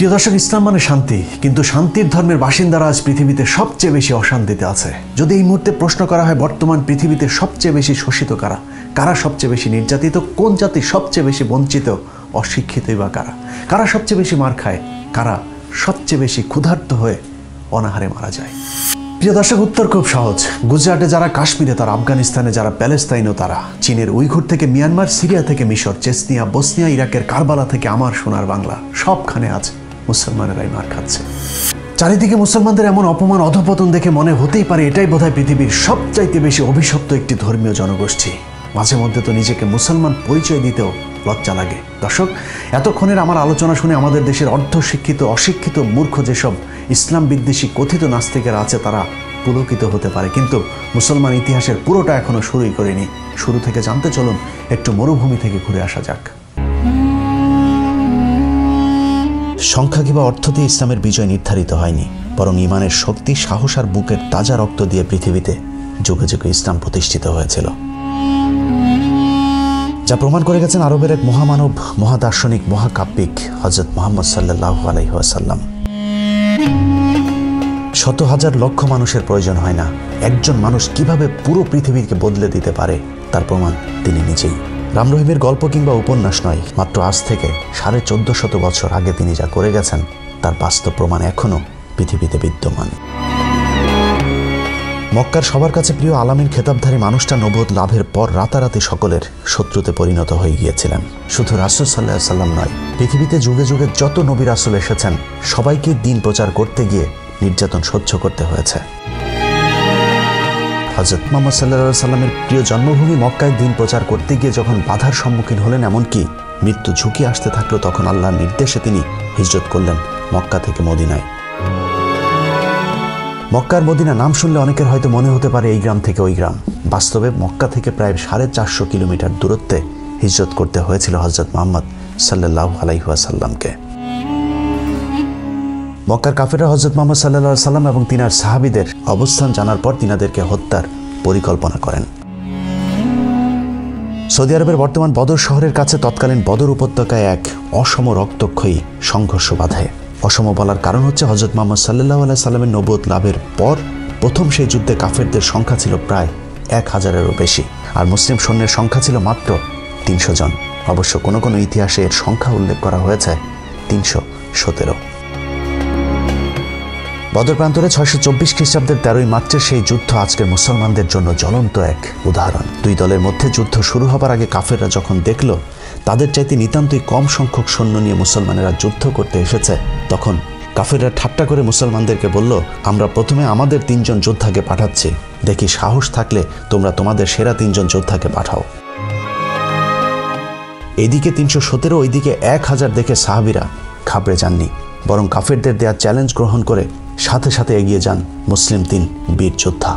প্রিয় দর্শক, ইসলাম মানে শান্তি, কিন্তু শান্তির ধর্মের বাসিন্দারা আজ পৃথিবীতে সবচেয়ে বেশি অশান্তিতে আছে। যদি এই মুহূর্তে প্রশ্ন করা হয় বর্তমান পৃথিবীতে সবচেয়ে বেশি শোষিত কারা, কারা সবচেয়ে বেশি নির্যাতিত, কোন জাতি সবচেয়ে বেশি বঞ্চিত, অশিক্ষিতই বা কারা, কারা সবচেয়ে বেশি মার খায়, কারা সবচেয়ে বেশি ক্ষুধার্ত হয়ে অনাহারে মারা যায়? প্রিয় দর্শক, উত্তর খুব সহজ। গুজরাটে যারা, কাশ্মীরে তারা, আফগানিস্তানে যারা, প্যালেস্তাইনও তারা, চীনের উইঘুর থেকে মিয়ানমার, সিরিয়া থেকে মিশর, চেচনিয়া, বসনিয়া, ইরাকের কারবালা থেকে আমার সোনার বাংলা, সবখানে আজ মুসলমানেরাই মার খাচ্ছে। চারিদিকে মুসলমানদের এমন অপমান, অধপতন দেখে মনে হতেই পারে এটাই বোধহয় পৃথিবীর সবচাইতে বেশি অভিশপ্ত একটি ধর্মীয় জনগোষ্ঠী। মাঝে মধ্যে তো নিজেকে মুসলমান পরিচয় দিতেও লজ্জা লাগে। দর্শক, এতক্ষণের আমার আলোচনা শুনে আমাদের দেশের অর্ধশিক্ষিত, অশিক্ষিত, মূর্খ যেসব ইসলাম বিদ্বেষী কথিত নাস্তিকেরা আছে তারা পুলকিত হতে পারে, কিন্তু মুসলমান ইতিহাসের পুরোটা এখনো শুরুই করেনি। শুরু থেকে জানতে চলুন, একটু মরুভূমি থেকে ঘুরে আসা যাক। সংখ্যা কিংবা অর্থ দিয়ে ইসলামের বিজয় নির্ধারিত হয়নি, বরং ইমানের শক্তি, সাহস আর বুকের তাজা রক্ত দিয়ে পৃথিবীতে যুগে যুগে ইসলাম প্রতিষ্ঠিত হয়েছিল, যা প্রমাণ করে গেছেন আরবের এক মহামানব, মহাদার্শনিক, মহাকাব্যিক হযরত মুহাম্মদ সাল্লাল্লাহু আলাইহি ওয়াসাল্লাম। শত হাজার লক্ষ মানুষের প্রয়োজন হয় না, একজন মানুষ কিভাবে পুরো পৃথিবীকে বদলে দিতে পারে তার প্রমাণ তিনি নিজেই। রাম রহিমের গল্প কিংবা উপন্যাস নয়, মাত্র আজ থেকে 1450 বছর আগে তিনি যা করে গেছেন তার বাস্তব প্রমাণ এখনো পৃথিবীতে বিদ্যমান। মক্কার সবার কাছে প্রিয় আলামিন খেতাবধারী মানুষটা নবুয়ত লাভের পর রাতারাতি সকলের শত্রুতে পরিণত হয়ে গিয়েছিলেন। শুধু রাসূল সাল্লাল্লাহু আলাইহি ওয়াসাল্লাম নয়, পৃথিবীতে যুগে যুগে যত নবী রাসূল এসেছেন সবাইকে দিন প্রচার করতে গিয়ে নির্যাতন সহ্য করতে হয়েছে। হযরত মুহাম্মদ সাল্লাল্লাহু আলাইহি ওয়াসাল্লামের প্রিয় জন্মভূমি মক্কায় দিন প্রচার করতে গিয়ে যখন বাধার সম্মুখীন হলেন, এমনকি মৃত্যু ঝুঁকি আসতে থাকলো, তখন আল্লাহর নির্দেশে তিনি হিজরত করলেন মক্কা থেকে মদিনায়। মক্কার মদিনা নাম শুনলে অনেকের হয়তো মনে হতে পারে এই গ্রাম থেকে ওই গ্রাম। বাস্তবে মক্কা থেকে প্রায় 450 কিলোমিটার দূরত্বে হিজরত করতে হয়েছিল হযরত মুহাম্মদ সাল্লাল্লাহু আলাইহি ওয়াসাল্লামকে। মক্কার কাফেররা হযরত মুহাম্মদ সাল্লাল্লাহু আলাইহি ওয়াসাল্লাম এবং তিনার সাহাবীদের অবস্থান জানার পর তিনাদেরকে হত্যার পরিকল্পনা করেন। সৌদি আরবের বর্তমান বদর শহরের কাছে তৎকালীন বদর উপত্যকায় এক অসম রক্তক্ষয়ী সংঘর্ষ বাধে। অসম বলার কারণ হচ্ছে হযরত মুহাম্মদ সাল্লাল্লাহু আলাইহি ওয়াসাল্লামের নবুয়ত লাভের পর প্রথম সেই যুদ্ধে কাফেরদের সংখ্যা ছিল প্রায় 1000-এরও বেশি, আর মুসলিম সৈন্যের সংখ্যা ছিল মাত্র 300 জন। অবশ্য কোনো কোনো ইতিহাসে এর সংখ্যা উল্লেখ করা হয়েছে 317। বদর প্রান্তরে 624 খ্রিস্টাব্দের 13ই মার্চের সেই যুদ্ধ আজকের মুসলমানদের জন্য জ্বলন্ত এক উদাহরণ। দুই দলের মধ্যে যুদ্ধ শুরু হবার আগে কাফেররা যখন দেখল তাদের চাইতে নিতান্তই কম সংখ্যক সৈন্য নিয়ে মুসলমানেরা যুদ্ধ করতে এসেছে, তখন কাফেররা ঠাট্টা করে মুসলমানদেরকে বলল, আমরা প্রথমে আমাদের 3 জন যোদ্ধাকে পাঠাচ্ছি, দেখি সাহস থাকলে তোমরা তোমাদের সেরা 3 জন যোদ্ধাকে পাঠাও। এদিকে 317, ওইদিকে 1000 দেখে সাহাবীরা ঘাবড়ে যাননি, বরং কাফেরদের দেয়া চ্যালেঞ্জ গ্রহণ করে সাথে সাথে এগিয়ে যান মুসলিম 3 বীর যোদ্ধা।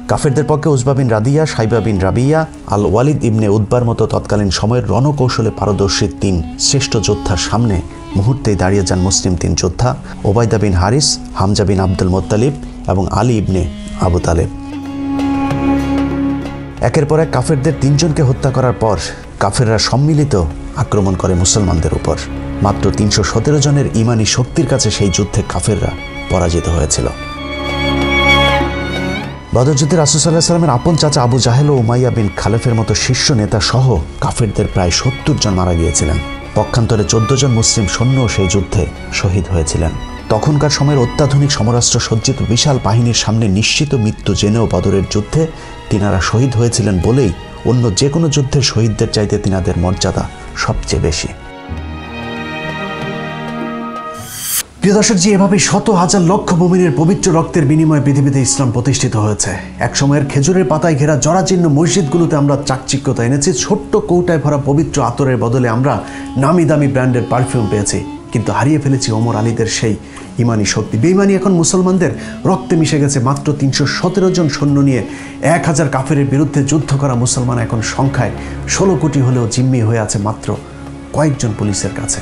কাফেরদের পক্ষে উজবা বিন রাদিয়া, সাইবা বিন রাবিয়া, আল ওয়ালিদ ইবনে উতবার মতো তৎকালীন সময়ের রণকৌশলে পারদর্শী 3 শ্রেষ্ঠ যোদ্ধার সামনে মুহূর্তেই দাঁড়িয়ে যান মুসলিম 3 যোদ্ধা, ওবায়দা বিন হারিস, হামজা বিন আব্দুল মুত্তালিব এবং আলী ইবনে আবু তালেব। একের পর এক কাফেরদের 3 জনকে হত্যা করার পর কাফেররা সম্মিলিত আক্রমণ করে মুসলমানদের উপর। মাত্র 317 জনের ইমানি শক্তির কাছে সেই যুদ্ধে কাফেররা পরাজিত হয়েছিল। বদর যুদ্ধে রাসূল সাল্লাল্লাহু আলাইহি ওয়াসাল্লামের আপন চাচা আবু জাহেল ও উমাইয়া বিন খালেফের মতো শীর্ষ নেতা সহ কাফেরদের প্রায় 70 জন মারা গিয়েছিলেন। পক্ষান্তরে 14 জন মুসলিম সৈন্যও সেই যুদ্ধে শহীদ হয়েছিলেন। তখনকার সময়ের অত্যাধুনিক সমরাস্ত্র সজ্জিত বিশাল বাহিনীর সামনে নিশ্চিত মৃত্যু জেনেও বদরের যুদ্ধে তিনারা শহীদ হয়েছিলেন বলেই অন্য যে কোনো যুদ্ধের শহীদদের চাইতে তিনাদের মর্যাদা সবচেয়ে বেশি। প্রিয় দর্শক, যে এভাবে শত হাজার লক্ষ মুমিনের পবিত্র রক্তের বিনিময়ে পৃথিবীতে ইসলাম প্রতিষ্ঠিত হয়েছে। এক সময়ের খেজুরের পাতায় ঘেরা জরাজীর্ণ মসজিদগুলোতে আমরা চাকচিক্যতা এনেছি, ছোট্ট কৌটায় ভরা পবিত্র আতরের বদলে আমরা নামি দামি ব্র্যান্ডের পারফিউম পেয়েছি, কিন্তু হারিয়ে ফেলেছি ওমর আলীদের সেই ইমানি শক্তি। বেঈমানি এখন মুসলমানদের রক্তে মিশে গেছে। মাত্র 317 জন সৈন্য নিয়ে 1000 কাফেরের বিরুদ্ধে যুদ্ধ করা মুসলমান এখন সংখ্যায় 16 কোটি হলেও জিম্মি হয়ে আছে মাত্র কয়েকজন পুলিশের কাছে।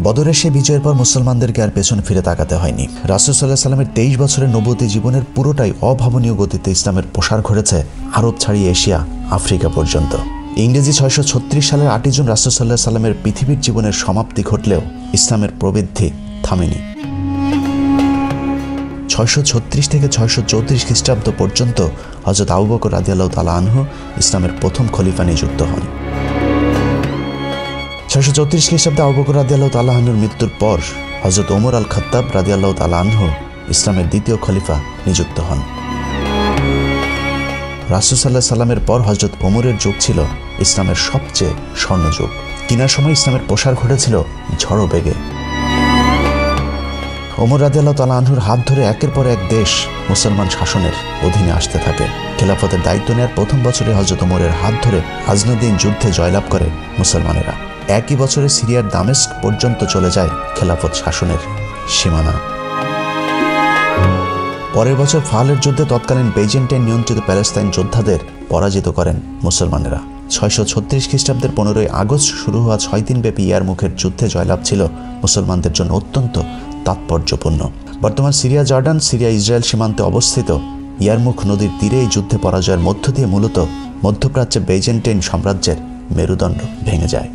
বদরের সে বিজয়ের পর মুসলমানদেরকে আর পেছনে ফিরে তাকাতে হয়নি। রাসূল সাল্লাল্লাহু আলাইহি ওয়াসাল্লামের 23 বছরের নবুয়তি জীবনের পুরোটাই অভাবনীয় গতিতে ইসলামের প্রসার ঘটেছে আরব ছাড়িয়ে এশিয়া, আফ্রিকা পর্যন্ত। ইংরেজি 636 সালের 8 জুন রাসূল সাল্লাল্লাহু আলাইহি সাল্লামের পৃথিবীর জীবনের সমাপ্তি ঘটলেও ইসলামের প্রবৃদ্ধি থামেনি। 636 থেকে 634 খ্রিস্টাব্দ পর্যন্ত হযরত আবু বকর রাদিয়াল্লাহু তাআলা আনহু ইসলামের প্রথম খলিফা নিযুক্ত হন। 634 খ্রিস্টাব্দে আবু বকর রাদিয়াল্লাহু তাআলা আনহুর মৃত্যুর পর হযরত ওমর আল খাত্তাব রাদিয়াল্লাহু তাআলা আনহু ইসলামের দ্বিতীয় খলিফা নিযুক্ত হন। রাসূল সাল্লাল্লাহু আলাইহি সাল্লামের পর হযরত ওমরের যুগ ছিল ইসলামের সবচেয়ে স্বর্ণযুগ। তিনার সময় ইসলামের প্রসার ঘটেছিল ঝড়ো বেগে। ওমর রাদিয়াল্লাহু তাআলা আনহুর হাত ধরে একের পর এক দেশ মুসলমান শাসনের অধীনে আসতে থাকে। খেলাফতের দায়িত্ব নেওয়ার প্রথম বছরে হযরত ওমরের হাত ধরে আজনউদ্দিন যুদ্ধে জয়লাভ করে মুসলমানেরা। একই বছরে সিরিয়ার দামেস্ক পর্যন্ত চলে যায় খেলাফত শাসনের সীমানা। পরের বছর ফালের যুদ্ধে তৎকালীন বেইজেন্টাইন নিয়ন্ত্রিত প্যালেস্তাইন যোদ্ধাদের পরাজিত করেন মুসলমানেরা। 636 খ্রিস্টাব্দের 15 আগস্ট শুরু হওয়া 6 দিনব্যাপী ইয়ারমুখের যুদ্ধে জয়লাভ ছিল মুসলমানদের জন্য অত্যন্ত তাৎপর্যপূর্ণ। বর্তমান সিরিয়া জর্ডান সিরিয়া ইসরায়েল সীমান্তে অবস্থিত ইয়ারমুখ নদীর তীরে এই যুদ্ধে পরাজয়ের মধ্য দিয়ে মূলত মধ্যপ্রাচ্যে বেইজেন্টাইন সাম্রাজ্যের মেরুদণ্ড ভেঙে যায়।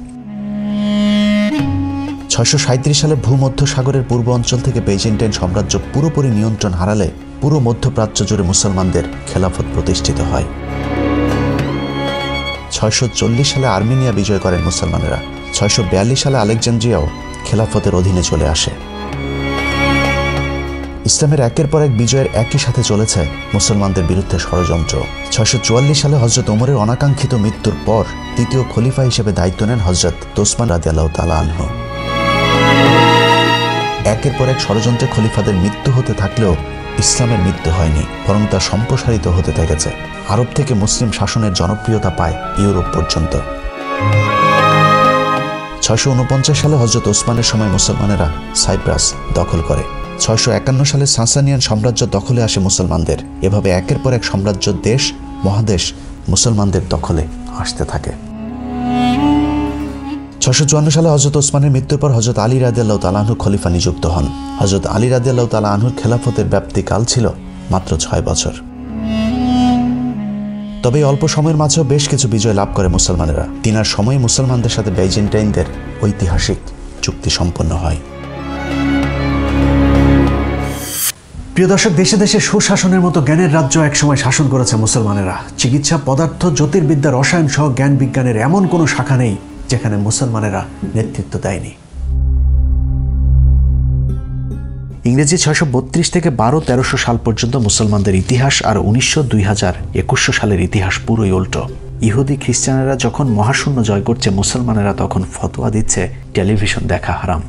637 সালে ভূমধ্য সাগরের পূর্ব অঞ্চল থেকে বেইজেন্টাইন সাম্রাজ্য পুরোপুরি নিয়ন্ত্রণ হারালে পুরো মধ্যপ্রাচ্য জুড়ে মুসলমানদের খেলাফত প্রতিষ্ঠিত হয়। 640 সালে আর্মেনিয়া বিজয় করেন মুসলমানেরা। 642 সালে আলেকজান্দ্রিয়াও খেলাফতের অধীনে চলে আসে। ইসলামের একের পর এক বিজয়ের একই সাথে চলেছে মুসলমানদের বিরুদ্ধে ষড়যন্ত্র। 644 সালে হযরত ওমরের অনাকাঙ্ক্ষিত মৃত্যুর পর তৃতীয় খলিফা হিসেবে দায়িত্ব নেন হযরত ওসমান রাদিয়াল্লাহু তাআলা আনহু। একের পর এক ষড়যন্ত্রে খলিফাদের মৃত্যু হতে থাকলেও ইসলামের মৃত্যু হয়নি, বরং তা সম্প্রসারিত হতে থেকেছে। আরব থেকে মুসলিম শাসনের জনপ্রিয়তা পায় ইউরোপ পর্যন্ত। 649 সালে হযরত ওসমানের সময় মুসলমানেরা সাইপ্রাস দখল করে। 651 সালে সাসানিয়ান সাম্রাজ্য দখলে আসে মুসলমানদের। এভাবে একের পর এক সাম্রাজ্য দেশ মহাদেশ মুসলমানদের দখলে আসতে থাকে। 654 সালে হযরত ওসমানের মৃত্যুর পর হযরত আলী রাদিয়াল্লাহু তাআলা আনহু খলিফা নিযুক্ত হন। হযরত আলী রাদিয়াল্লাহু তাআলা আনহুর খেলাফতের ব্যাপ্তিকাল ছিল মাত্র 6 বছর। তবে অল্প সময়ের মাঝেও বেশ কিছু বিজয় লাভ করে মুসলমানেরা। তিনার সময়ে মুসলমানদের সাথে বেইজেন্টাইনদের ঐতিহাসিক চুক্তি সম্পন্ন হয়। প্রিয় দর্শক, দেশে দেশে সুশাসনের মতো জ্ঞানের রাজ্য একসময় শাসন করেছে মুসলমানেরা। চিকিৎসা, পদার্থ, জ্যোতির্বিদ্যা, রসায়ন সহ জ্ঞান বিজ্ঞানের এমন কোনো শাখা নেই যেখানে মুসলমানেরা নেতৃত্ব দেয়নি। ইংরেজি 632 থেকে 1200-1300 সাল পর্যন্ত মুসলমানদের ইতিহাস, আর 1900-2021 সালের ইতিহাস পুরোই উল্টো। ইহুদি খ্রিস্টানেরা যখন মহাশূন্য জয় করছে, মুসলমানেরা তখন ফতোয়া দিচ্ছে টেলিভিশন দেখা হারাম।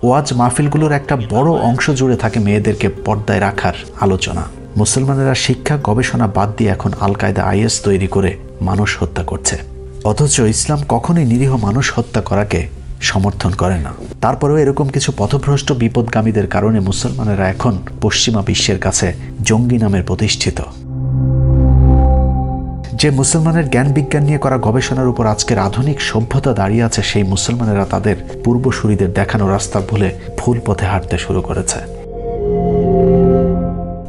ওয়াজ মাহফিলগুলোর একটা বড় অংশ জুড়ে থাকে মেয়েদেরকে পর্দায় রাখার আলোচনা। মুসলমানেরা শিক্ষা গবেষণা বাদ দিয়ে এখন আল কায়দা IS তৈরি করে মানুষ হত্যা করছে। অথচ ইসলাম কখনোই নিরীহ মানুষ হত্যা করাকে সমর্থন করে না। তারপরেও এরকম কিছু পথভ্রষ্ট বিপদগামীদের কারণে মুসলমানেরা এখন পশ্চিমা বিশ্বের কাছে জঙ্গি নামের প্রতিষ্ঠিত। যে মুসলমানের জ্ঞান বিজ্ঞান নিয়ে করা গবেষণার উপর আজকের আধুনিক সভ্যতা দাঁড়িয়ে আছে, সেই মুসলমানেরা তাদের পূর্বসূরীদের দেখানো রাস্তা ভুলে ভুল পথে হাঁটতে শুরু করেছে।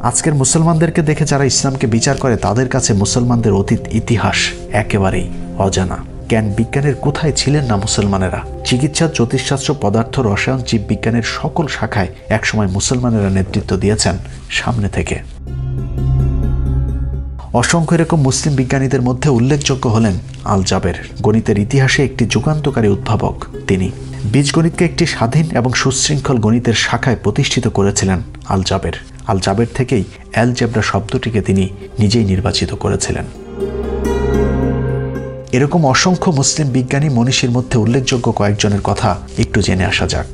আজকের মুসলমানদেরকে দেখে যারা ইসলামকে বিচার করে, তাদের কাছে মুসলমানদের অতীত ইতিহাস একেবারেই অজানা। জ্ঞান বিজ্ঞানের কোথায় ছিলেন না মুসলমানেরা? চিকিৎসা, জ্যোতিষশাস্ত্র, পদার্থ, রসায়ন, জীববিজ্ঞানের সকল শাখায় একসময় মুসলমানেরা নেতৃত্ব দিয়েছেন সামনে থেকে। অসংখ্য এরকম মুসলিম বিজ্ঞানীদের মধ্যে উল্লেখযোগ্য হলেন আল জাবের। গণিতের ইতিহাসে একটি যুগান্তকারী উদ্ভাবক তিনি। বীজগণিতকে একটি স্বাধীন এবং সুশৃঙ্খল গণিতের শাখায় প্রতিষ্ঠিত করেছিলেন আল জাবের। আল জাবের থেকেই অ্যালজেব্রা শব্দটিকে তিনি নিজেই নির্বাচিত করেছিলেন। এরকম অসংখ্য মুসলিম বিজ্ঞানী মনীষীর মধ্যে উল্লেখযোগ্য কয়েকজনের কথা একটু জেনে আসা যাক।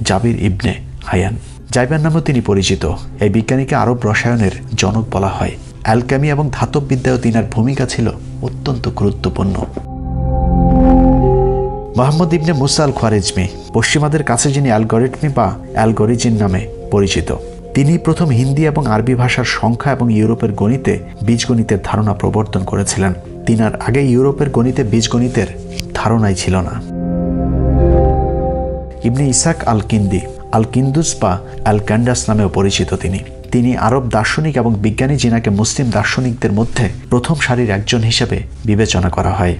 জাবির ইবনে হায়ান, জাইবার নামেও তিনি পরিচিত। এই বিজ্ঞানীকে আরব রসায়নের জনক বলা হয়। অ্যালকেমি এবং ধাতব বিদ্যায়ও তিনার ভূমিকা ছিল অত্যন্ত গুরুত্বপূর্ণ। মোহাম্মদ ইবনে মুসা আল খোয়ারিজমি, পশ্চিমাদের কাছে যিনি অ্যালগরিথমি বা অ্যালগরিজিন নামে পরিচিত। তিনি প্রথম হিন্দি এবং আরবি ভাষার সংখ্যা এবং ইউরোপের গণিতে বীজগণিতের ধারণা প্রবর্তন করেছিলেন। তিনার আগে ইউরোপের গণিতে বীজগণিতের ধারণাই ছিল না। ইবনে ইসাক আল কিন্দি, আল কিন্দুস বা আল ক্যান্ডাস নামেও পরিচিত তিনি। তিনি আরব দার্শনিক এবং বিজ্ঞানী যিনাকে মুসলিম দার্শনিকদের মধ্যে প্রথম সারির একজন হিসেবে বিবেচনা করা হয়।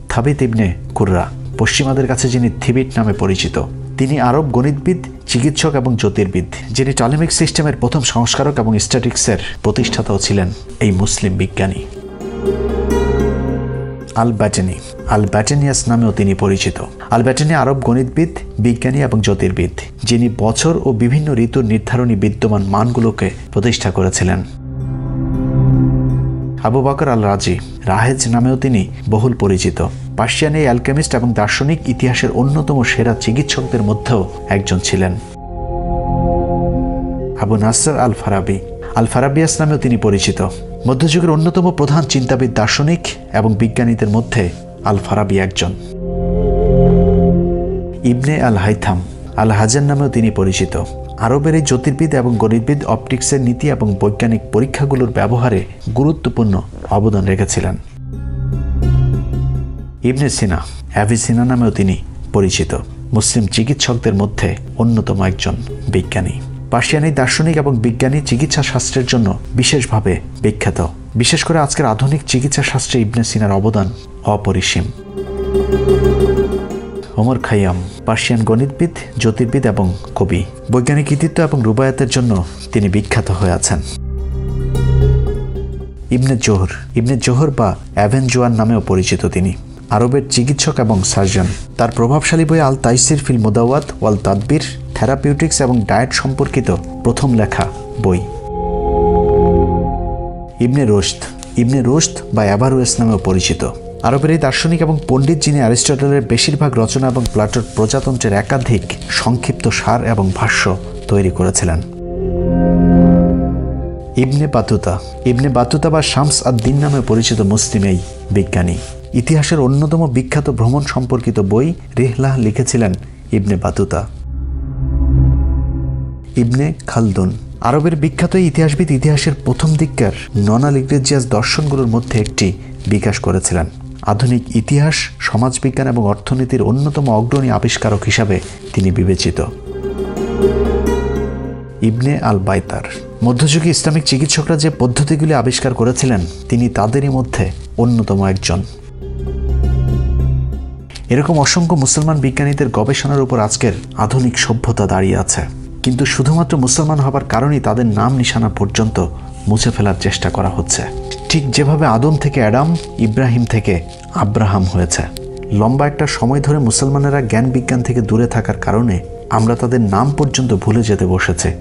থাবিত ইবনে কুররা, পশ্চিমাদের কাছে যিনি থিবিট নামে পরিচিত, তিনি আরব গণিতবিদ, চিকিৎসক এবং জ্যোতির্বিদ, যিনি টলেমিক সিস্টেমের প্রথম সংস্কারক এবং স্ট্যাটিক্সের প্রতিষ্ঠাতাও ছিলেন এই মুসলিম বিজ্ঞানী। আল ব্যাটেনি, আল ব্যাটেনিয়াস নামেও তিনি পরিচিত। আল ব্যাটেনি আরব গণিতবিদ, বিজ্ঞানী এবং জ্যোতির্বিদ, যিনি বছর ও বিভিন্ন ঋতুর নির্ধারণী বিদ্যমান মানগুলোকে প্রতিষ্ঠা করেছিলেন। আবু বকর আল রাজি, রাহেজ নামেও তিনি বহুল পরিচিত। পার্সিয়ান এই অ্যালকেমিস্ট এবং দার্শনিক ইতিহাসের অন্যতম সেরা চিকিৎসকদের মধ্যেও একজন ছিলেন। আবু নাসর আল ফারাবি, আল ফারাবিয়াস নামেও তিনি পরিচিত। মধ্যযুগের অন্যতম প্রধান চিন্তাবিদ, দার্শনিক এবং বিজ্ঞানীদের মধ্যে আল ফারাবি একজন। ইবনে আল হাইথাম, আল হাজার নামেও তিনি পরিচিত। আরবের এই জ্যোতির্বিদ এবং গণিতবিদ অপটিক্সের নীতি এবং বৈজ্ঞানিক পরীক্ষাগুলোর ব্যবহারে গুরুত্বপূর্ণ অবদান রেখেছিলেন। ইবনে সিনা, অ্যাভিসিনা নামেও তিনি পরিচিত। মুসলিম চিকিৎসকদের মধ্যে অন্যতম একজন বিজ্ঞানী। পার্সিয়ান এই দার্শনিক এবং বিজ্ঞানী চিকিৎসা শাস্ত্রের জন্য বিশেষভাবে বিখ্যাত। বিশেষ করে আজকের আধুনিক চিকিৎসা শাস্ত্রে ইবনে সিনার অবদান অপরিসীম। ওমর খাইয়াম, পার্সিয়ান গণিতবিদ, জ্যোতির্বিদ এবং কবি। বৈজ্ঞানিক কৃতিত্ব এবং রুবায়াতের জন্য তিনি বিখ্যাত হয়ে আছেন। ইবনে জোহর বা অ্যাভেনজোয়ার নামেও পরিচিত তিনি। আরবের চিকিৎসক এবং সার্জন। তার প্রভাবশালী বই আল তাইসির ফিল মুদাওয়াত ওয়াল তাদবির থেরাপিউটিক্স এবং ডায়েট সম্পর্কিত প্রথম লেখা বই। ইবনে রুশদ বা অ্যাভারোয়েস নামেও পরিচিত। আরবের এই দার্শনিক এবং পণ্ডিত, যিনি অ্যারিস্টটলের বেশিরভাগ রচনা এবং প্লাটোর প্রজাতন্ত্রের একাধিক সংক্ষিপ্ত সার এবং ভাষ্য তৈরি করেছিলেন। ইবনে বাতুতা বা শামস আদ-দ্বীন নামে পরিচিত মুসলিম এই বিজ্ঞানী। ইতিহাসের অন্যতম বিখ্যাত ভ্রমণ সম্পর্কিত বই রিহলাহ লিখেছিলেন ইবনে বাতুতা। ইবনে খালদুন, আরবের বিখ্যাত ইতিহাসবিদ, ইতিহাসের প্রথম দিককার নন আল-ইগ্রেজিয়াস দর্শনগুলোর মধ্যে একটি বিকাশ করেছিলেন। আধুনিক ইতিহাস, সমাজবিজ্ঞান এবং অর্থনীতির অন্যতম অগ্রণী আবিষ্কারক হিসাবে তিনি বিবেচিত। ইবনে আল বাইতার, মধ্যযুগে ইসলামিক চিকিৎসকরা যে পদ্ধতিগুলি আবিষ্কার করেছিলেন, তিনি তাদেরই মধ্যে অন্যতম একজন। এরকম অসংখ্য মুসলমান বিজ্ঞানীদের গবেষণার উপর আজকের আধুনিক সভ্যতা দাঁড়িয়ে আছে, কিন্তু শুধুমাত্র মুসলমান হবার কারণেই তাদের নাম নিশানা পর্যন্ত মুছে ফেলার চেষ্টা করা হচ্ছে। ঠিক যেভাবে আদম থেকে অ্যাডাম, ইব্রাহিম থেকে আব্রাহাম হয়েছে। লম্বা একটা সময় ধরে মুসলমানেরা জ্ঞান বিজ্ঞান থেকে দূরে থাকার কারণে আমরা তাদের নাম পর্যন্ত ভুলে যেতে বসেছে।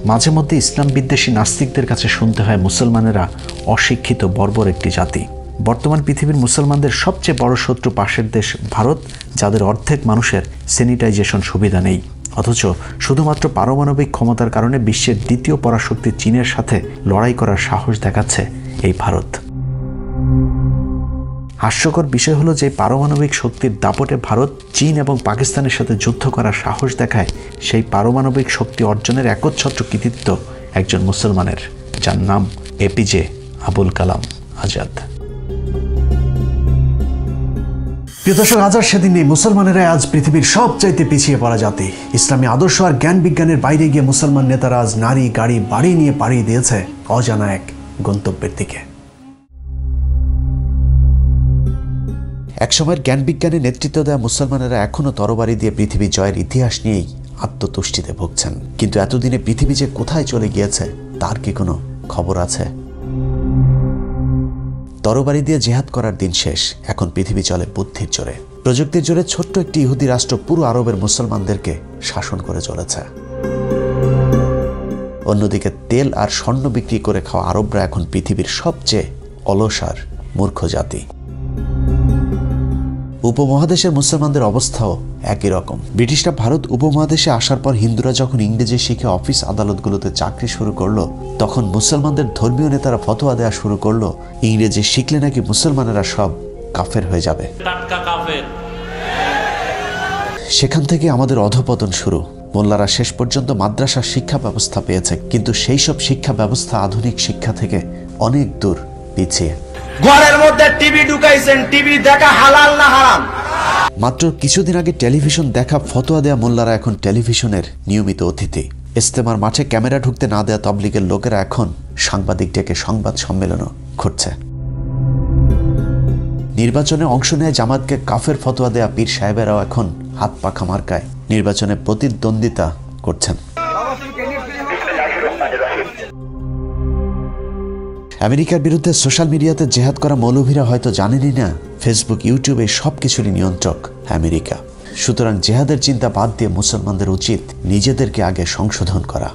মাঝে মধ্যে ইসলাম বিদ্বেষী নাস্তিকদের কাছে শুনতে হয় মুসলমানেরা অশিক্ষিত বর্বর একটি জাতি। বর্তমান পৃথিবীর মুসলমানদের সবচেয়ে বড় শত্রু পাশের দেশ ভারত, যাদের অর্ধেক মানুষের স্যানিটাইজেশন সুবিধা নেই, অথচ শুধুমাত্র পারমাণবিক ক্ষমতার কারণে বিশ্বের দ্বিতীয় পরাশক্তি চীনের সাথে লড়াই করার সাহস দেখাচ্ছে এই ভারত। হাস্যকর বিষয় হলো যে পারমাণবিক শক্তির দাপটে ভারত, চীন এবং পাকিস্তানের সাথে যুদ্ধ করার সাহস দেখায় সেই পারমাণবিক শক্তি অর্জনের একচ্ছত্র কৃতিত্ব একজন মুসলমানের, যার নাম এপিজে আবুল কালাম আজাদ। প্রিয় দর্শক, আজ আর সেদিন নেই। মুসলমানেরা আজ পৃথিবীর সবচাইতে পিছিয়ে পড়া জাতি। ইসলামী আদর্শ আর জ্ঞান বিজ্ঞানের বাইরে গিয়ে মুসলমান নেতারা আজ নারী, গাড়ি, বাড়ি নিয়ে পাড়ি দিয়েছে অজানা এক গন্তব্যের দিকে। একসময়ের জ্ঞান বিজ্ঞানে নেতৃত্ব দেওয়া মুসলমানেরা এখনও তরবারি দিয়ে পৃথিবী জয়ের ইতিহাস নিয়েই আত্মতুষ্টিতে ভুগছেন। কিন্তু এতদিনে পৃথিবী যে কোথায় চলে গিয়েছে তার কি কোনো খবর আছে? তরবারি দিয়ে জেহাদ করার দিন শেষ। এখন পৃথিবী চলে বুদ্ধির জোরে, প্রযুক্তির জোরে। ছোট্ট একটি ইহুদি রাষ্ট্র পুরো আরবের মুসলমানদেরকে শাসন করে চলেছে। অন্যদিকে তেল আর স্বর্ণ বিক্রি করে খাওয়া আরবরা এখন পৃথিবীর সবচেয়ে অলস আর মূর্খ জাতি। উপমহাদেশের মুসলমানদের অবস্থাও একই রকম। ব্রিটিশরা ভারত উপমহাদেশে আসার পর হিন্দুরা যখন ইংরেজি শিখে অফিস আদালতগুলোতে চাকরি শুরু করলো, তখন মুসলমানদের ধর্মীয় নেতারা ফতোয়া দেওয়া শুরু করলো ইংরেজি শিখলে নাকি মুসলমানেরা সব কাফের হয়ে যাবে। সেখান থেকে আমাদের অধঃপতন শুরু। মোল্লারা শেষ পর্যন্ত মাদ্রাসার শিক্ষা ব্যবস্থা পেয়েছে, কিন্তু সেই সব শিক্ষা ব্যবস্থা আধুনিক শিক্ষা থেকে অনেক দূর পিছিয়ে। ঘরের মধ্যে টিভি ঢুকাইছেন, টিভি দেখা হালাল না হারাম? মাত্র কিছুদিন আগে টেলিভিশন দেখা ফতোয়া দেয়া মোল্লারা এখন টেলিভিশনের নিয়মিত অতিথি। ইজতেমার মাঠে ক্যামেরা ঢুকতে না দেয়া তাবলীগের লোকেরা এখন সাংবাদিক ডেকে সংবাদ সম্মেলনও ঘটছে। নির্বাচনে অংশ নেয় জামাতকে কাফের ফতোয়া দেয়া পীর সাহেবেরাও এখন হাত পাখা মার্কায় নির্বাচনে প্রতিদ্বন্দ্বিতা করছেন। আমেরিকার বিরুদ্ধে সোশ্যাল মিডিয়াতে জেহাদ করা মৌলভীরা হয়তো জানেনই না ফেসবুক, ইউটিউবে সবকিছুরই নিয়ন্ত্রক আমেরিকা। সুতরাং জেহাদের চিন্তা বাদ দিয়ে মুসলমানদের উচিত নিজেদেরকে আগে সংশোধন করা।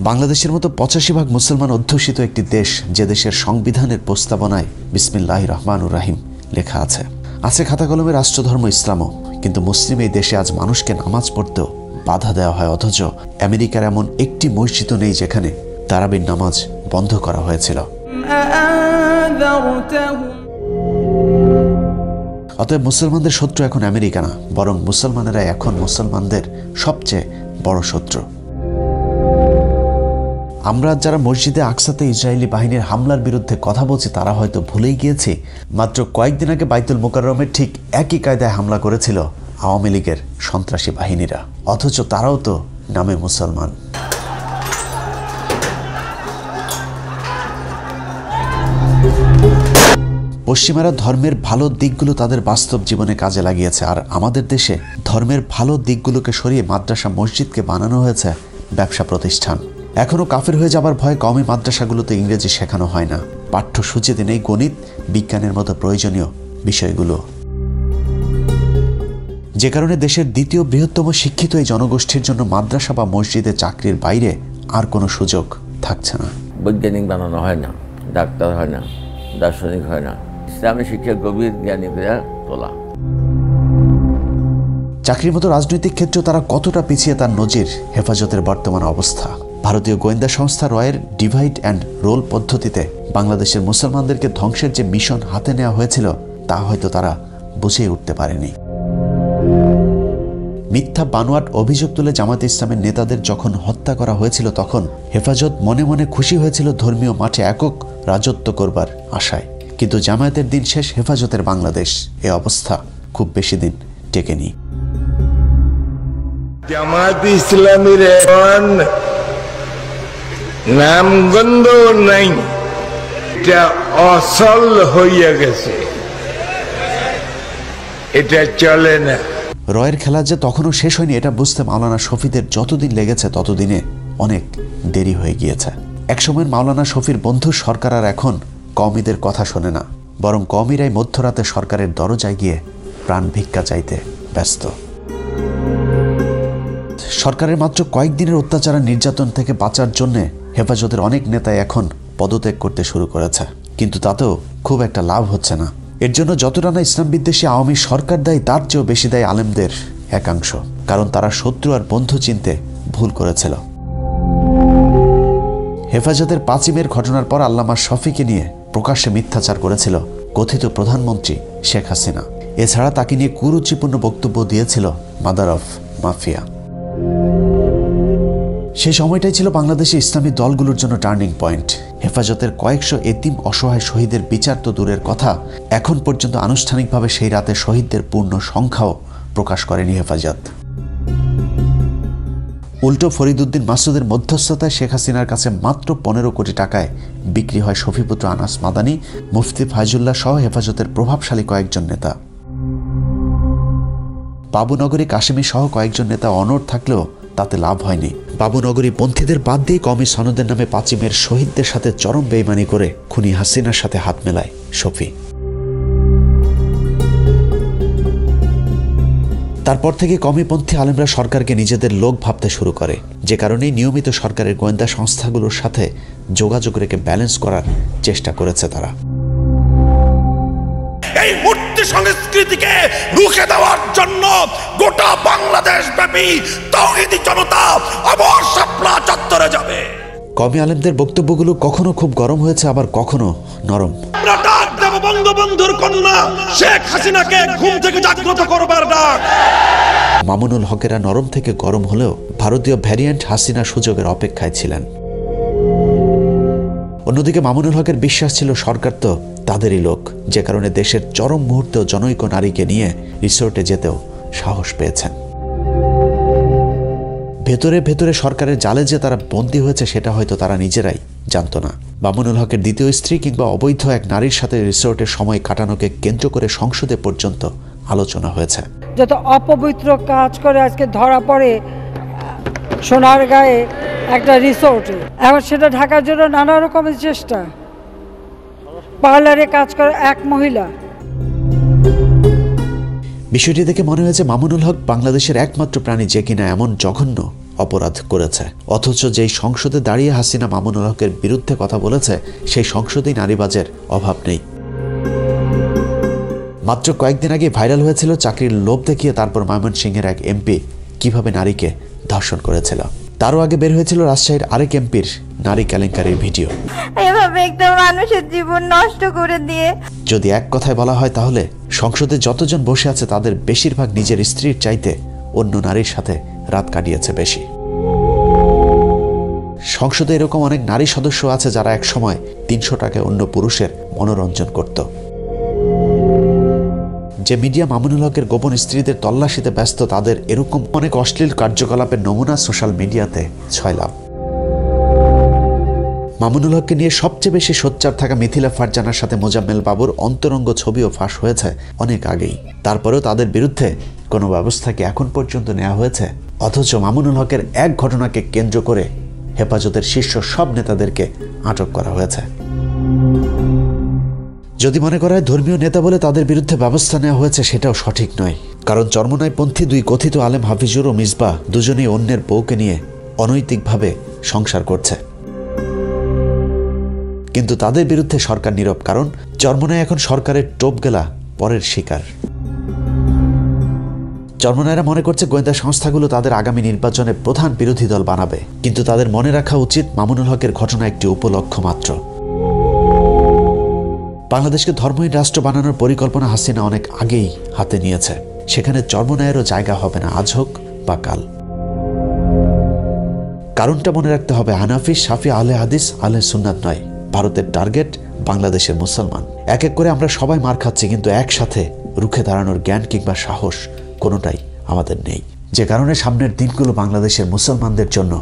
বাংলাদেশের মতো 85% মুসলমান অধ্যুষিত একটি দেশ, যে দেশের সংবিধানের প্রস্তাবনায় বিসমিল্লাহির রহমানুর রহিম লেখা আছে। আছে খাতা কলমে রাষ্ট্রধর্ম ইসলামও, কিন্তু মুসলিম এই দেশে আজ মানুষকে নামাজ পড়তেও বাধা দেওয়া হয়। অথচ আমেরিকার এমন একটি মসজিদও নেই যেখানে তারাবির নামাজ বন্ধ করা হয়েছিল। অতএব মুসলমানদের শত্রু এখন আমেরিকা না, বরং মুসলমানেরা এখন মুসলমানদের সবচেয়ে বড় শত্রু। আমরা যারা মসজিদে আকসাতে ইসরায়েলি বাহিনীর হামলার বিরুদ্ধে কথা বলছি তারা হয়তো ভুলেই গিয়েছি মাত্র কয়েকদিন আগে বাইতুল মোকাররমের ঠিক একই কায়দায় হামলা করেছিল আওয়ামী লীগের সন্ত্রাসী বাহিনীরা, অথচ তারাও তো নামে মুসলমান। পশ্চিমারা ধর্মের ভালো দিকগুলো তাদের বাস্তব জীবনে কাজে লাগিয়েছে, আর আমাদের দেশে ধর্মের ভালো দিকগুলোকে সরিয়ে মাদ্রাসা মসজিদকে বানানো হয়েছে ব্যবসা প্রতিষ্ঠান। এখনও কাফের হয়ে যাবার ভয়ে কওমি মাদ্রাসাগুলোতে ইংরেজি শেখানো হয় না, পাঠ্যসূচিতে নেই গণিত, বিজ্ঞানের মতো প্রয়োজনীয় বিষয়গুলো, যে কারণে দেশের দ্বিতীয় বৃহত্তম শিক্ষিত এই জনগোষ্ঠীর জন্য মাদ্রাসা বা মসজিদে চাকরির বাইরে আর কোনো সুযোগ থাকছে না। বৈজ্ঞানিক বানানো হয় না, ডাক্তার হয় না, দার্শনিক হয় না, ইসলামী শিক্ষার গভীর জ্ঞানী করে তোলা। চাকরির মতো রাজনৈতিক ক্ষেত্রেও তারা কতটা পিছিয়ে তার নজির হেফাজতের বর্তমান অবস্থা। ভারতীয় গোয়েন্দা সংস্থা রয়ের ডিভাইড অ্যান্ড রোল পদ্ধতিতে বাংলাদেশের মুসলমানদেরকে ধ্বংসের যে মিশন হাতে নেওয়া হয়েছিল তা হয়তো তারা বুঝে উঠতে পারেনি। মিথ্যা বানোয়াট অভিযোগ তুলে জামায়াতে ইসলামের নেতাদের যখন হত্যা করা হয়েছিল তখন হেফাজত মনে মনে খুশি হয়েছিল ধর্মীয় মাঠে একক রাজত্ব করবার আশায়, কিন্তু জামায়াতের দিন শেষ, হেফাজতের বাংলাদেশ। এ অবস্থা খুব বেশি দিন টেকেনি। জামায়াত ইসলামীর এখন নামগন্ধ নাই, এটা অসল হইয়া গেছে, এটা চলে না। রয়ের খেলা যে তখনও শেষ হয়নি এটা বুঝতে মাওলানা শফিদের যতদিন লেগেছে ততদিনে অনেক দেরি হয়ে গিয়েছে। একসময়ের মাওলানা শফির বন্ধু সরকার আর এখন কওমিদের কথা শোনে না, বরং কওমিরাই মধ্যরাতে সরকারের দরজায় গিয়ে প্রাণ ভিক্ষা চাইতে ব্যস্ত। সরকারের মাত্র কয়েকদিনের অত্যাচার আর নির্যাতন থেকে বাঁচার জন্যে হেফাজতের অনেক নেতাই এখন পদত্যাগ করতে শুরু করেছে, কিন্তু তাতেও খুব একটা লাভ হচ্ছে না। এর জন্য যতটা না ইসলাম বিদ্বেষী আওয়ামী সরকার দায়ী, তার চেয়েও বেশি দায়ী আলেমদের একাংশ, কারণ তারা শত্রু আর বন্ধু চিনতে ভুল করেছিল। হেফাজতের 5ই মের ঘটনার পর আল্লামা শফিকে নিয়ে প্রকাশ্যে মিথ্যাচার করেছিল কথিত প্রধানমন্ত্রী শেখ হাসিনা। এছাড়া তাকে নিয়ে কুরুচিপূর্ণ বক্তব্য দিয়েছিল মাদার অফ মাফিয়া। সেই সময়টাই ছিল বাংলাদেশে ইসলামী দলগুলোর জন্য টার্নিং পয়েন্ট। হেফাজতের কয়েকশো এতিম অসহায় শহীদের বিচার তো দূরের কথা, এখন পর্যন্ত আনুষ্ঠানিকভাবে সেই রাতে শহীদদের পূর্ণ সংখ্যাও প্রকাশ করেনি হেফাজত। উল্টো ফরিদউদ্দিন মাসুদের মধ্যস্থতায় শেখ হাসিনার কাছে মাত্র 15 কোটি টাকায় বিক্রি হয় শফিপুত্র আনাস মাদানী, মুফতি ফায়জুল্লাহ সহ হেফাজতের প্রভাবশালী কয়েকজন নেতা। বাবুনগরী কাশেমী সহ কয়েকজন নেতা অনড় থাকলেও তাতে লাভ হয়নি। বাবুনগরী পন্থীদের বাদ দিয়ে কওমি সনদের নামে 5ই মের শহীদদের সাথে চরম বেইমানি করে খুনি হাসিনার সাথে হাত মেলায় শফি। তারপর থেকে কওমিপন্থী আলেমরা সরকারকে নিজেদের লোক ভাবতে শুরু করে, যে কারণেই নিয়মিত সরকারের গোয়েন্দা সংস্থাগুলোর সাথে যোগাযোগ রেখে ব্যালেন্স করার চেষ্টা করেছে তারা। এই মূর্তি সংস্কৃতিকে রুখে দেওয়ার জন্য গোটা বাংলাদেশ ব্যাপী তাওহীদি জনতা আবার শাপলা চত্বরে যাবে। কওমি আলেমদের বক্তব্যগুলো কখনো খুব গরম হয়েছে, আবার কখনো নরম। আমরা ডাক দেব বঙ্গবন্ধুর কন্যা শেখ হাসিনাকে ঘুম থেকে জাগ্রত করবার ডাক। মামুনুল হকেরা নরম থেকে গরম হলেও ভারতীয় ভ্যারিয়েন্ট হাসিনা সুযোগের অপেক্ষায় ছিলেন। অন্যদিকে মামুনুল হকের বিশ্বাস ছিল সরকার তো তাদেরই লোক, যে কারণে দেশের চরম মুহূর্তেও জনৈক নারীকে নিয়ে রিসোর্টে যেতেও সাহস পেয়েছেন। ভেতরে ভেতরে সরকারের জালে যে তারা বন্দী হয়েছে সেটা হয়তো তারা নিজেরাই জানত না। মামুনুল হকের দ্বিতীয় স্ত্রী কিংবা অবৈধ এক নারীর সাথে রিসোর্টে সময় কাটানোকে কেন্দ্র করে সংসদে পর্যন্ত আলোচনা হয়েছে। যত অপবিত্র কাজ করে আজকে ধরা পড়ে সোনারগাঁয়ে একটা রিসোর্টে, এখন সেটা ঢাকার জন্য নানা রকমের চেষ্টা। পার্লারে কাজ করে এক মহিলা। বিষয়টি দেখে মনে হয়েছে মামুনুল হক বাংলাদেশের একমাত্র প্রাণী যে কিনা এমন জঘন্য অপরাধ করেছে, অথচ যেই সংসদে দাঁড়িয়ে হাসিনা মামুনুল হকের বিরুদ্ধে কথা বলেছে সেই সংসদেই নারীবাজের অভাব নেই। মাত্র কয়েকদিন আগে ভাইরাল হয়েছিল চাকরির লোভ দেখিয়ে তারপর ময়মনসিংহের এক এমপি কিভাবে নারীকে ধর্ষণ করেছিল। তারও আগে বের হয়েছিল রাজশাহীর আরেক এমপির নারী কেলেঙ্কারির ভিডিও। এভাবে একটা মানুষের জীবন নষ্ট করে দিয়ে, যদি এক কথায় বলা হয় তাহলে সংসদে যতজন বসে আছে তাদের বেশিরভাগ নিজের স্ত্রীর চাইতে অন্য নারীর সাথে রাত কাটিয়েছে বেশি। সংসদে এরকম অনেক নারী সদস্য আছে যারা এক সময় 300 টাকায় অন্য পুরুষের মনোরঞ্জন করত। যে মিডিয়া মামুনুল হকের গোপন স্ত্রীদের তল্লাশিতে ব্যস্ত তাদের এরকম অনেক অশ্লীল কার্যকলাপের নমুনা সোশ্যাল মিডিয়াতে ছয়লাভ। মামুনুল হককে নিয়ে সবচেয়ে বেশি সোচ্চার থাকা মিথিলা ফারজানার সাথে মোজাম্মেল বাবুর অন্তরঙ্গ ছবিও ফাঁস হয়েছে অনেক আগেই। তারপরেও তাদের বিরুদ্ধে কোনো ব্যবস্থা কি এখন পর্যন্ত নেওয়া হয়েছে? অথচ মামুনুল হকের এক ঘটনাকে কেন্দ্র করে হেফাজতের শীর্ষ সব নেতাদেরকে আটক করা হয়েছে। যদি মনে করা হয় ধর্মীয় নেতা বলে তাদের বিরুদ্ধে ব্যবস্থা নেওয়া হয়েছে, সেটাও সঠিক নয়। কারণ চরমনাইপন্থী দুই কথিত আলেম হাফিজুর ও মিসবাহ দুজনেই অন্যের বউকে নিয়ে অনৈতিকভাবে সংসার করছে, কিন্তু তাদের বিরুদ্ধে সরকার নীরব। কারণ চরমনাই এখন সরকারের টোপ গেলা পরের শিকার। চরমনাইরা মনে করছে গোয়েন্দা সংস্থাগুলো তাদের আগামী নির্বাচনে প্রধান বিরোধী দল বানাবে, কিন্তু তাদের মনে রাখা উচিত মামুনুল হকের ঘটনা একটি উপলক্ষ মাত্র। বাংলাদেশকে ধর্মহীন রাষ্ট্র বানানোর পরিকল্পনা হাসিনা অনেক আগেই হাতে নিয়েছে। সেখানে চরমনাইয়েরও জায়গা হবে না আজ হোক বা কাল। কারণটা মনে রাখতে হবে, হানাফি, শাফি, আহলে হাদিস, আহলে সুন্নাত নয়, ভারতের টার্গেট বাংলাদেশের মুসলমান। এক এক করে আমরা সবাই মার খাচ্ছি, কিন্তু একসাথে রুখে দাঁড়ানোর জ্ঞান কিংবা সাহস কোনোটাই আমাদের নেই, যে কারণে সামনের দিনগুলো বাংলাদেশের মুসলমানদের জন্য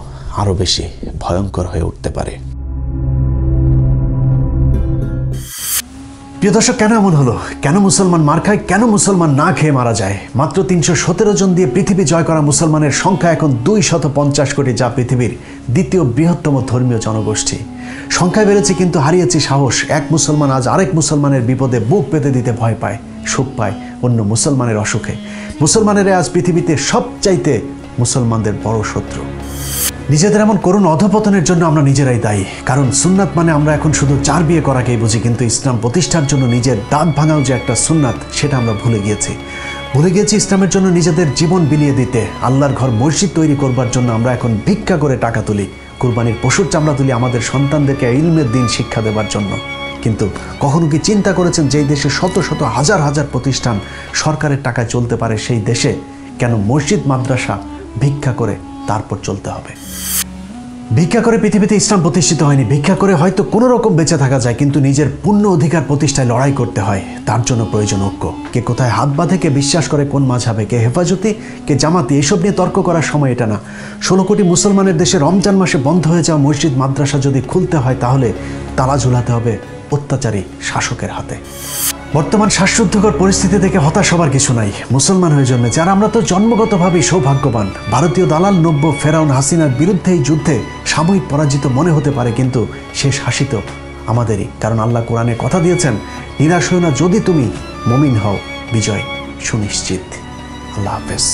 আরো বেশি ভয়ঙ্কর হয়ে উঠতে পারে। প্রিয় দর্শক, কেন এমন হলো? কেন মুসলমান মার খায়? কেন মুসলমান না খেয়ে মারা যায়? মাত্র 317 জন দিয়ে পৃথিবী জয় করা মুসলমানের সংখ্যা এখন 250 কোটি, যা পৃথিবীর দ্বিতীয় বৃহত্তম ধর্মীয় জনগোষ্ঠী। সংখ্যায় বেড়েছে কিন্তু হারিয়েছে সাহস। এক মুসলমান আজ আরেক মুসলমানের বিপদে বুক পেতে দিতে ভয় পায়, সুখ পায় অন্য মুসলমানের অসুখে। মুসলমানেরা আজ পৃথিবীতে সবচাইতে মুসলমানদের বড় শত্রু। নিজেদের এমন করুণ অধপতনের জন্য আমরা নিজেরাই দায়ী। কারণ সুন্নাত মানে আমরা এখন শুধু 4 বিয়ে করাকেই বুঝি, কিন্তু ইসলাম প্রতিষ্ঠার জন্য নিজের দাঁত ভাঙাও যে একটা সুন্নাত, সেটা আমরা ভুলে গিয়েছি। ইসলামের জন্য নিজেদের জীবন বিলিয়ে দিতে। আল্লাহর ঘর মসজিদ তৈরি করবার জন্য আমরা এখন ভিক্ষা করে টাকা তুলি, কুরবানির পশুর চামড়া তুলি আমাদের সন্তানদেরকে ইলমের দিন শিক্ষা দেবার জন্য। কিন্তু কখনো কি চিন্তা করেছেন, যেই দেশে শত শত হাজার হাজার প্রতিষ্ঠান সরকারের টাকায় চলতে পারে, সেই দেশে কেন মসজিদ মাদ্রাসা ভিক্ষা করে তারপর চলতে হবে? ভিক্ষা করে পৃথিবীতে ইসলাম প্রতিষ্ঠিত হয়নি। ভিক্ষা করে হয়তো কোনো রকম বেঁচে থাকা যায়, কিন্তু নিজের পূর্ণ অধিকার প্রতিষ্ঠায় লড়াই করতে হয়। তার জন্য প্রয়োজন ঐক্য। কে কোথায় হাত বাঁধে, কে বিশ্বাস করে কোন মাঝহাবে, কে হেফাজতি, কে জামাতি, এসব নিয়ে তর্ক করার সময় এটা না। 16 কোটি মুসলমানের দেশে রমজান মাসে বন্ধ হয়ে যাওয়া মসজিদ মাদ্রাসা যদি খুলতে হয়, তাহলে তালা ঝুলাতে হবে অত্যাচারী শাসকের হাতে। বর্তমান শ্বাসরুদ্ধকর পরিস্থিতি থেকে হতাশ হবার কিছু নাই। মুসলমান হয়ে জন্মেছে, আর আমরা তো জন্মগতভাবেই সৌভাগ্যবান। ভারতীয় দালাল নব্য ফেরাউন হাসিনার বিরুদ্ধে এই যুদ্ধে সাময়িক পরাজিত মনে হতে পারে, কিন্তু শেষ হাসি তো আমাদেরই। কারণ আল্লাহ কোরআনে কথা দিয়েছেন, নিরাশ হও না, যদি তুমি মুমিন হও, বিজয় সুনিশ্চিত। আল্লাহ হাফেজ।